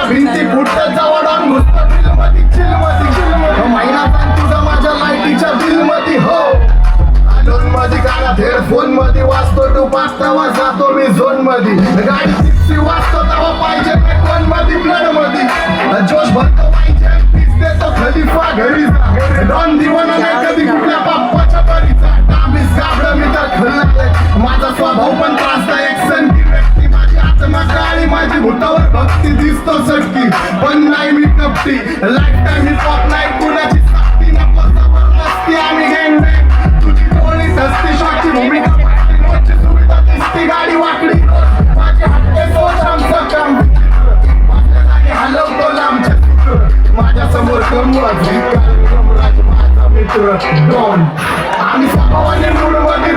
भिंती फुटत जवळून घुसतं दिलमधी चिलमधी महिना पण तुझा माझ्या लाईटीच्या बिलमधी हो लोन मध्ये कानात हेडफोन मध्ये वाचतो तू पाचतावा जातो मी झोन मध्ये गाडी जिप्सी वाचतो तेव्हा पाहिजे पेट्रोल मध्ये ब्लड मध्ये जोश भरतो पाहिजे पीस देतो खलिफा घरी डॉन दिवाना नाही कधी कुठल्या बाप्पाच्या बरीचा डांबीस गाबडा मी तर खल्लाय माझा स्वभाव पण त्रासदायक संधी व्यक्ती माझी आत्मा काळी माझी भुटावर भक्ती दिसतो सटकी पण नाही मी कपटी लाईफ टाइम हिप हॉप नाही कुणाची सक्ती नको जबरदस्ती आम्ही गँग तुझी टोळी धसती शॉटची भूमिका मोठी सुविधा दिसती गाडी वाकडी माझी हट्टे सोच आमचं काम माझ्या जागी हलवतो लांबचे माझ्या समोर कमवाज माझा मित्र डॉन आम्ही स्वभावाने मूडमध्ये